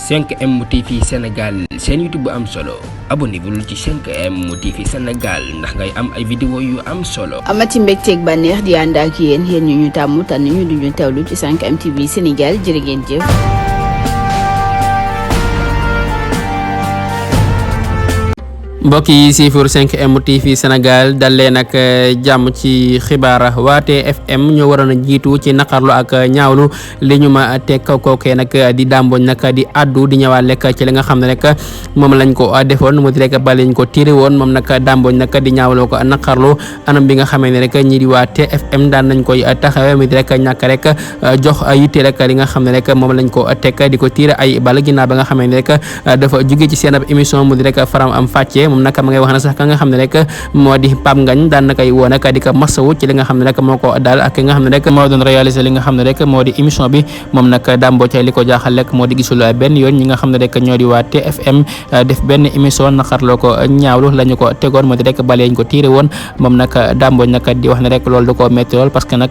5M TV Sénégal seen YouTube bu am solo abonnez-vous ci 5M TV Sénégal ndax ngay am ay vidéo yu am solo. amati mbégteeg bànneex di ànd ak yéen ñu tàmm tànn ñu duñu teewlu ci 5M TV Sénégal jërë ngeen jëf. mbokk yi siifur 5M TV Sénégal dal leen ak jàmm ci xibaar waa TFM ñoo waroon a jiitu ci naqarlu ak ñaawlu li ñu ma teg kookee nag di dàmboñ nag di addu di ñëwaat lekk ci li nga xam ne rek moom lañ ko defoon mu di rek ba lañ ko tiré woon moom nag dàmboñ nag di ñaawloo ko naqarlu anam bi nga xamee ne rek ñi di waa TFM daan nañ koy taxawee mu di rek ñàkk rek jox yitte rek li nga xam ne rek moom lañ ko teg di ko tiré ay bal ginnaaw ba nga xamee ne rek dafa jóge ci seen ab émission mu di rek faram am fàcce moom nag ma ngay wax na sax ka nga xam ne rek moo di Pape Ngagne daan na koy woo nag di ko masawu ci li nga xam ne rek moo ko daal ak ki nga xam ne rek moo doon réaliser li nga xam ne rek moo di émission bi moom nag damboo ci li ko jaaxal rek moo di gisul benn yoon ñi nga xam ne rek ñoo di waa TFM def benn émission naqarloo ko ñaawlu la ñu ko tegoon moo di rek baleeñ ko tiiré woon moom nag damboo nag di wax ne rek loolu da ko métti lool parce que nag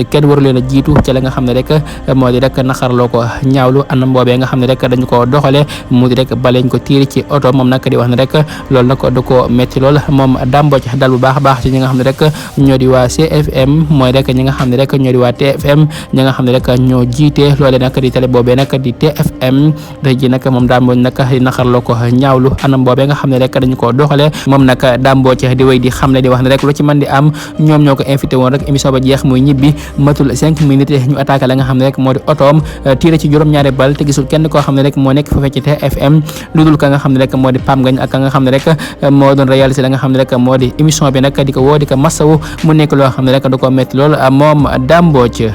kenn waru leen a jiitu ci la nga xam ne rek moo di rek naqarloo ko ñaawlu anam boobee nga xam ne rek dañu ko doxale mu di rek baleeñ ko tiiré ci oto moom nag di wax ne rek loolu nag da ko métti lool moom damboo ci dal bu baax a baax ci ñi nga xam ne rek ñoo di waa CFM mooy rek ñi nga xam ne rek ñoo di waa TFM ñi nga xam ne rek ñoo jiite loolee nag di télé boobee nag di TFM tey ji nag moom damboo nag di naqarloo ko ñaawlu anam boobee nga xam ne rek dañu ko doxale moom nag damboo ci di wéy di xamle di wax ne rek lu ci mën di am ñoom ñoo ko invité woon rek émission ba jeex muy ñibbi matul 5 minutes ñu attaqué la nga xam ne rek moo di otoom tiré ci juróom-ñaari bal te gisul kenn koo xam ne rek moo nekk foofee ci TFM lu dul ka nga xam ne rek moo di Pape Ngagne ak ka nga xam ne rek moo doon réalisé la nga xam ne rek moo di émission bi nag di ko woo di ko masawu mu nekk loo xam ne rek da ko métti lool moom Dame Mbodj